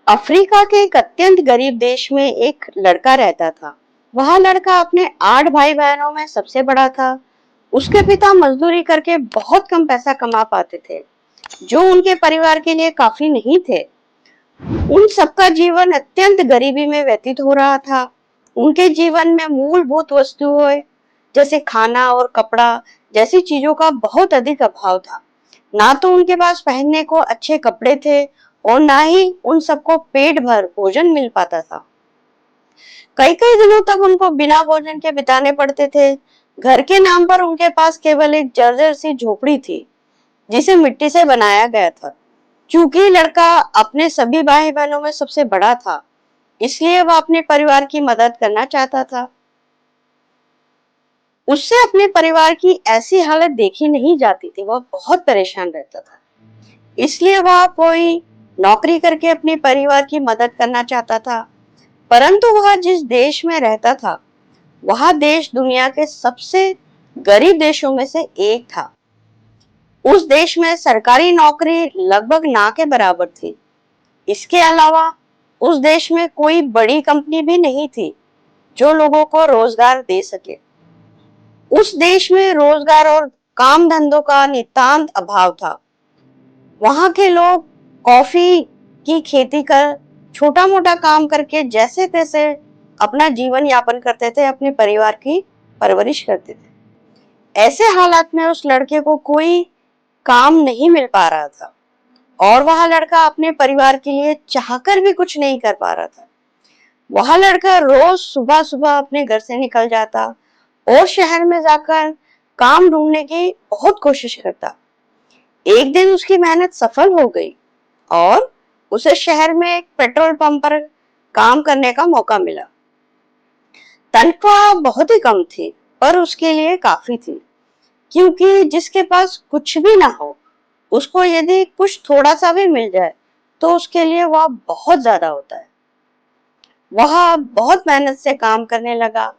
Africa के एक अत्यंत गरीब देश में एक लड़का रहता था। वह लड़का अपने 8 भाई बहनों में सबसे बड़ा था। उसके पिता मजदूरी करके बहुत कम पैसा कमा पाते थे, जो उनके परिवार के लिए काफी नहीं थे। उन सबका जीवन अत्यंत गरीबी में व्यतीत हो रहा था। उनके जीवन में मूलभूत वस्तुएं जैसे खाना और कपड़ा जैसी चीजों का बहुत अधिक अभाव था। ना तो उनके पास पहनने को अच्छे कपड़े थे और ना ही उन सबको पेट भर भोजन मिल पाता था। कई कई दिनों तक उनको बिना भोजन के बिताने पड़ते थे। घर के नाम पर उनके पास केवल एक जर्जर सी झोपड़ी थी, जिसे मिट्टी से बनाया गया था। चूंकि लड़का अपने सभी भाई बहनों में सबसे बड़ा था, इसलिए वह अपने परिवार की मदद करना चाहता था। उससे अपने परिवार की ऐसी हालत देखी नहीं जाती थी। वह बहुत परेशान रहता था, इसलिए वह कोई नौकरी करके अपने परिवार की मदद करना चाहता था। परंतु वह जिस देश में रहता था, वह देश दुनिया के सबसे गरीब देशों में से एक था। उस देश में सरकारी नौकरी लगभग ना के बराबर थी। इसके अलावा उस देश में कोई बड़ी कंपनी भी नहीं थी जो लोगों को रोजगार दे सके। उस देश में रोजगार और काम धंधों का नितांत अभाव था। वहां के लोग कॉफी की खेती कर छोटा मोटा काम करके जैसे तैसे अपना जीवन यापन करते थे, अपने परिवार की परवरिश करते थे। ऐसे हालात में उस लड़के को कोई काम नहीं मिल पा रहा था और वह लड़का अपने परिवार के लिए चाहकर भी कुछ नहीं कर पा रहा था। वह लड़का रोज सुबह सुबह अपने घर से निकल जाता और शहर में जाकर काम ढूंढने की बहुत कोशिश करता। एक दिन उसकी मेहनत सफल हो गई और उसे शहर में एक पेट्रोल पंप पर काम करने का मौका मिला। तनख्वाह बहुत ही कम थी, पर उसके लिए काफी थी, क्योंकि जिसके पास कुछ भी ना हो, उसको यदि कुछ थोड़ा सा भी मिल जाए तो उसके लिए वह बहुत ज्यादा होता है। वह बहुत मेहनत से काम करने लगा।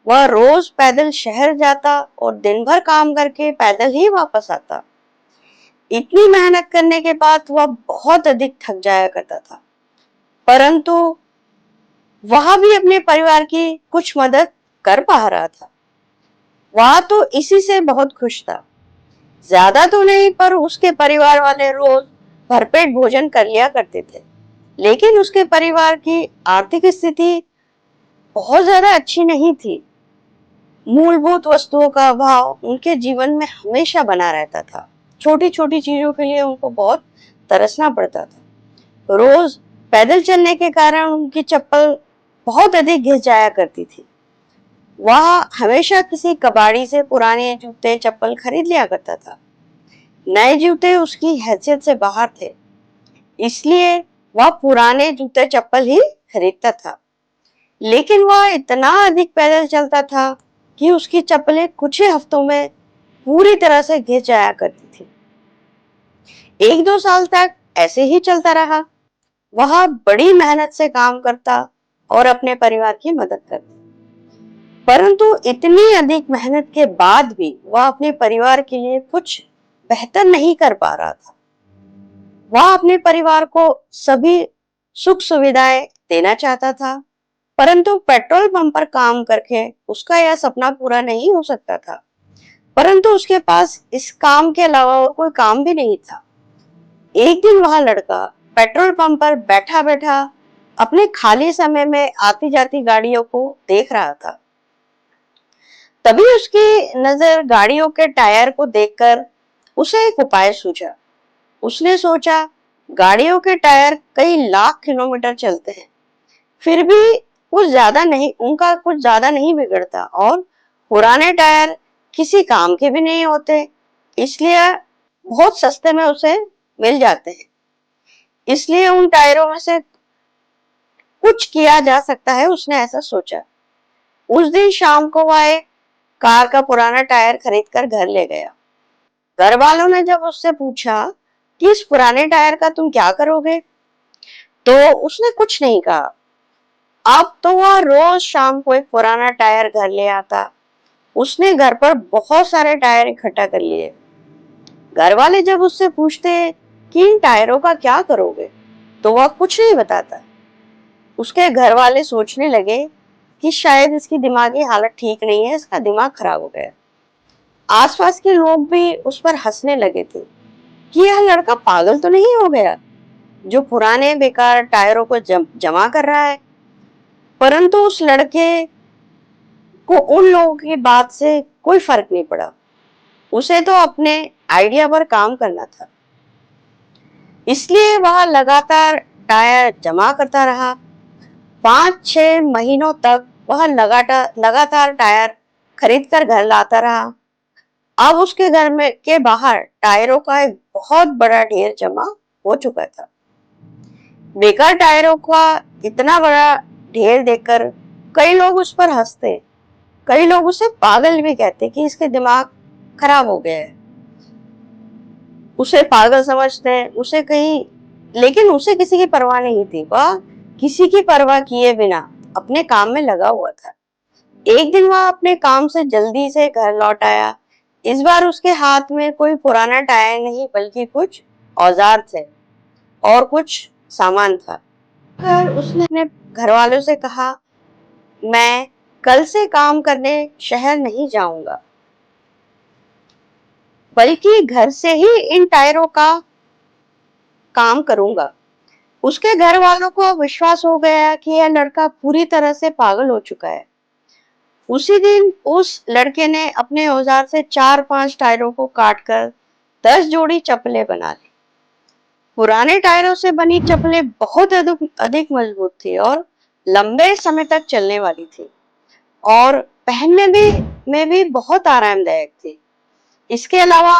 वह रोज पैदल शहर जाता और दिन भर काम करके पैदल ही वापस आता। इतनी मेहनत करने के बाद वह बहुत अधिक थक जाया करता था, परंतु वह भी अपने परिवार की कुछ मदद कर पा रहा था। वह तो इसी से बहुत खुश था। ज्यादा तो नहीं, पर उसके परिवार वाले रोज भरपेट भोजन कर लिया करते थे। लेकिन उसके परिवार की आर्थिक स्थिति बहुत ज्यादा अच्छी नहीं थी। मूलभूत वस्तुओं का अभाव उनके जीवन में हमेशा बना रहता था। छोटी छोटी चीजों के लिए उनको बहुत तरसना पड़ता था। रोज पैदल चलने के कारण उनकी चप्पल बहुत अधिक घिस जाया करती थी। वह हमेशा किसी कबाड़ी से पुराने जूते चप्पल खरीद लिया करता था। नए जूते उसकी हैसियत से बाहर थे, इसलिए वह पुराने जूते चप्पल ही खरीदता था। लेकिन वह इतना अधिक पैदल चलता था कि उसकी चप्पलें कुछ ही हफ्तों में पूरी तरह से घिस जाया करती थी। 1-2 साल तक ऐसे ही चलता रहा। वह बड़ी मेहनत से काम करता और अपने परिवार की मदद करता, परंतु इतनी अधिक मेहनत के बाद भी वह अपने परिवार के लिए कुछ बेहतर नहीं कर पा रहा था। वह अपने परिवार को सभी सुख सुविधाएं देना चाहता था, परंतु पेट्रोल पंप पर काम करके उसका यह सपना पूरा नहीं हो सकता था। परंतु उसके पास इस काम के अलावा और कोई काम भी नहीं था। एक दिन वह लड़का पेट्रोल पंप पर बैठा बैठा अपने खाली समय में आती जाती गाड़ियों को देख रहा था। तभी उसकी नजर गाड़ियों के टायर को देखकर उसे एक उपाय सूझा। उसने सोचा, गाड़ियों के टायर कई लाख किलोमीटर चलते हैं, फिर भी उनका कुछ ज्यादा नहीं बिगड़ता और पुराने टायर किसी काम के भी नहीं होते, इसलिए बहुत सस्ते में उसे मिल जाते हैं। इसलिए उन टायरों में से कुछ किया जा सकता है, उसने ऐसा सोचा। उस दिन शाम को वह एक कार का पुराना टायर खरीदकर घर ले गया। घर वालों ने जब उससे पूछा कि इस पुराने टायर का तुम क्या करोगे, तो उसने कुछ नहीं कहा। अब तो वह रोज शाम को एक पुराना टायर घर ले आता। उसने घर पर बहुत सारे टायर इकट्ठा कर लिए। घर वाले जब उससे पूछते कि इन टायरों का क्या करोगे, तो वह कुछ नहीं बताता। उसके घर वाले सोचने लगे कि शायद इसकी दिमागी हालत ठीक नहीं है, इसका दिमाग खराब हो गया। आसपास के लोग भी उस पर हंसने लगे थे कि यह लड़का पागल तो नहीं हो गया जो पुराने बेकार टायरों को जमा कर रहा है। परंतु उस लड़के को उन लोगों की बात से कोई फर्क नहीं पड़ा। उसे तो अपने आइडिया पर काम करना था, इसलिए वह लगातार टायर जमा करता रहा। 5-6 महीनों तक वह लगातार लगातार टायर खरीद कर घर लाता रहा। अब उसके घर में के बाहर टायरों का एक बहुत बड़ा ढेर जमा हो चुका था। बेकार टायरों का इतना बड़ा ढेर देखकर कई लोग उस पर हंसते, कई लोग उसे पागल भी कहते कि इसके दिमाग खराब हो गया है, उसे पागल समझते उसे कहीं। लेकिन उसे किसी की परवाह नहीं थी। वह किसी की परवाह किए बिना अपने काम में लगा हुआ था। एक दिन वह अपने काम से जल्दी से घर लौट आया। इस बार उसके हाथ में कोई पुराना टायर नहीं बल्कि कुछ औजार थे और कुछ सामान था। फिर उसने अपने घर वालों से कहा, मैं कल से काम करने शहर नहीं जाऊंगा, बल्कि घर से ही इन टायरों का काम करूंगा। उसके घर वालों को विश्वास हो गया कि यह लड़का पूरी तरह से पागल हो चुका है। उसी दिन उस लड़के ने अपने औजार से 4-5 टायरों को काटकर 10 जोड़ी चप्पलें बना ली। पुराने टायरों से बनी चप्पलें बहुत अधिक मजबूत थी और लंबे समय तक चलने वाली थी और पहनने में भी बहुत आरामदायक थी। इसके अलावा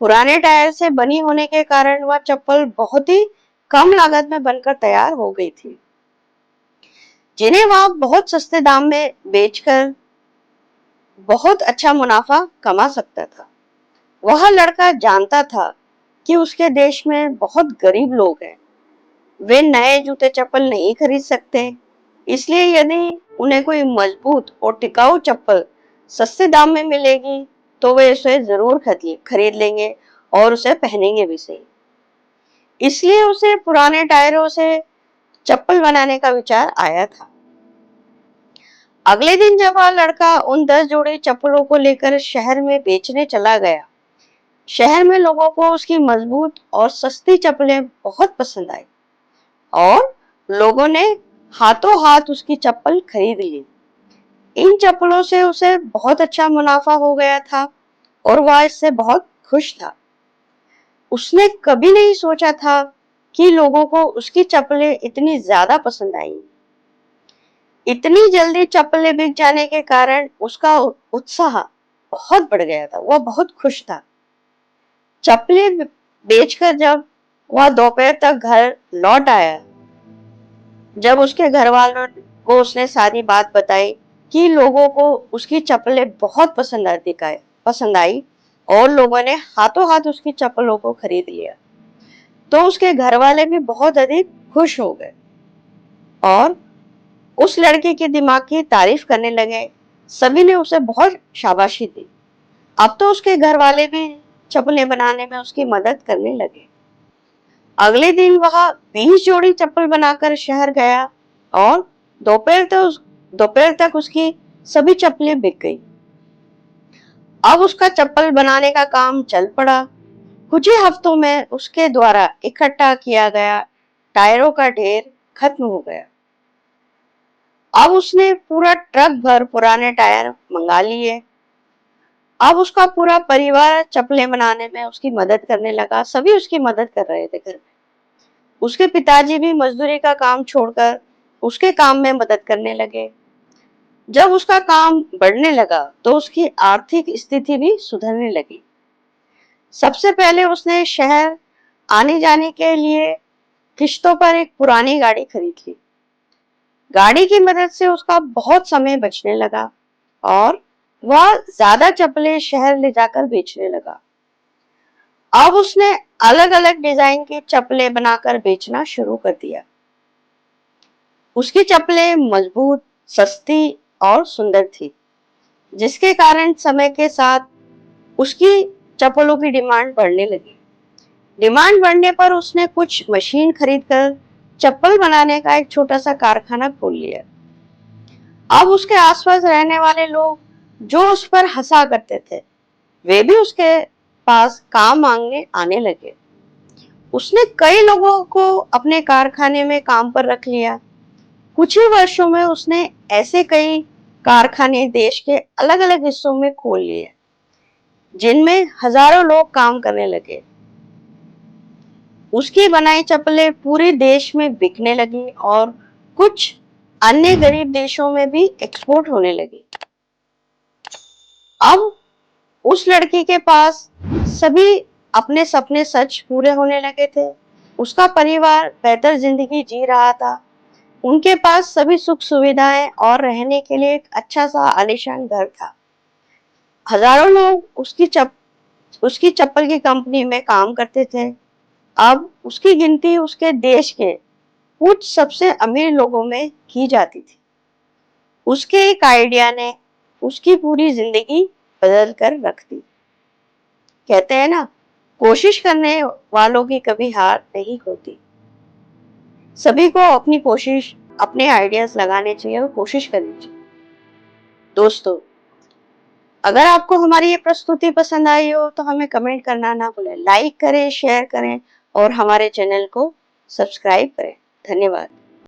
पुराने टायर से बनी होने के कारण वह चप्पल बहुत ही कम लागत में बनकर तैयार हो गई थी, जिन्हें वह बहुत सस्ते दाम में बेचकर बहुत अच्छा मुनाफा कमा सकता था। वह लड़का जानता था कि उसके देश में बहुत गरीब लोग हैं। वे नए जूते चप्पल नहीं खरीद सकते, इसलिए यदि उन्हें कोई मजबूत और टिकाऊ चप्पल सस्ते दाम में मिलेगी तो वे उसे जरूर खरीद लेंगे और उसे पहनेंगे भी सही। इसलिए उसे पुराने टायरों से चप्पल बनाने का विचार आया था। अगले दिन जब वह लड़का उन 10 जोड़ी चप्पलों को लेकर शहर में बेचने चला गया, शहर में लोगों को उसकी मजबूत और सस्ती चप्पलें बहुत पसंद आई और लोगों ने हाथों हाथ उसकी चप्पल खरीद ली। इन चप्पलों से उसे बहुत अच्छा मुनाफा हो गया था और वह इससे बहुत खुश था। उसने कभी नहीं सोचा था कि लोगों को उसकी चप्पलें इतनी ज्यादा पसंद आएंगी। इतनी जल्दी चप्पलें बिक जाने के कारण उसका उत्साह बहुत बढ़ गया था। वह बहुत खुश था। चप्पलें बेचकर जब वह दोपहर तक घर लौट आया, जब उसके घर वालों को उसने सारी बात बताई कि लोगों को उसकी चप्पलें बहुत पसंद आई और लोगों ने हाथों हाथ उसकी चप्पलों को खरीद लिया, तो उसके घर वाले भी बहुत अधिक खुश हो गए और उस लड़के के दिमाग की तारीफ करने लगे। सभी ने उसे बहुत शाबाशी दी। अब तो उसके घर वाले भी चप्पलें बनाने में उसकी मदद करने लगे। अगले दिन वह 20 जोड़ी चप्पल बनाकर शहर गया और दोपहर तक उसकी सभी चप्पलें बिक गई। अब उसका चप्पल बनाने का काम चल पड़ा। कुछ ही हफ्तों में उसके द्वारा इकट्ठा किया गया टायरों का ढेर खत्म हो गया। अब उसने पूरा ट्रक भर पुराने टायर मंगा लिए। अब उसका पूरा परिवार चप्पलें बनाने में उसकी मदद करने लगा। सभी उसकी मदद कर रहे थे घर में। उसके पिताजी भी मजदूरी का काम छोड़कर उसके काम में मदद करने लगे। जब उसका काम बढ़ने लगा तो उसकी आर्थिक स्थिति भी सुधरने लगी। सबसे पहले उसने शहर आने जाने के लिए किश्तों पर एक पुरानी गाड़ी खरीद ली। गाड़ी की मदद से उसका बहुत समय बचने लगा और वह ज्यादा चप्पलें शहर ले जाकर बेचने लगा। अब उसने अलग अलग डिजाइन की चप्पलें बनाकर बेचना शुरू कर दिया। उसकी चप्पलें मजबूत, सस्ती और सुंदर थी, जिसके कारण समय के साथ उसकी चप्पलों की डिमांड बढ़ने लगी। डिमांड बढ़ने पर उसने कुछ मशीन खरीदकर चप्पल बनाने का एक छोटा सा कारखाना खोल लिया। अब उसके आसपास रहने वाले लोग जो उस पर हंसा करते थे, वे भी उसके पास काम मांगने आने लगे। उसने कई लोगों को अपने कारखाने में काम पर रख लिया। कुछ ही वर्षों में उसने ऐसे कई कारखाने देश के अलग अलग हिस्सों में खोल लिए, जिनमें हजारों लोग काम करने लगे। उसकी बनाई चप्पलें पूरे देश में बिकने लगी और कुछ अन्य गरीब देशों में भी एक्सपोर्ट होने लगी। अब उस लड़की के पास सभी अपने सपने सच पूरे होने लगे थे। उसका परिवार बेहतर जिंदगी जी रहा था। उनके पास सभी सुख सुविधाएं और रहने के लिए एक अच्छा सा आलीशान घर था। हजारों लोग उसकी चप्पल की कंपनी में काम करते थे। अब उसकी गिनती उसके देश के कुछ सबसे अमीर लोगों में की जाती थी। उसके एक आइडिया ने उसकी पूरी जिंदगी बदल कर रख दी। कहते हैं ना, कोशिश करने वालों की कभी हार नहीं होती। सभी को अपनी कोशिश, अपने आइडियाज लगाने चाहिए और कोशिश करनी चाहिए। दोस्तों, अगर आपको हमारी ये प्रस्तुति पसंद आई हो तो हमें कमेंट करना ना भूलें। लाइक करें, शेयर करें और हमारे चैनल को सब्सक्राइब करें। धन्यवाद।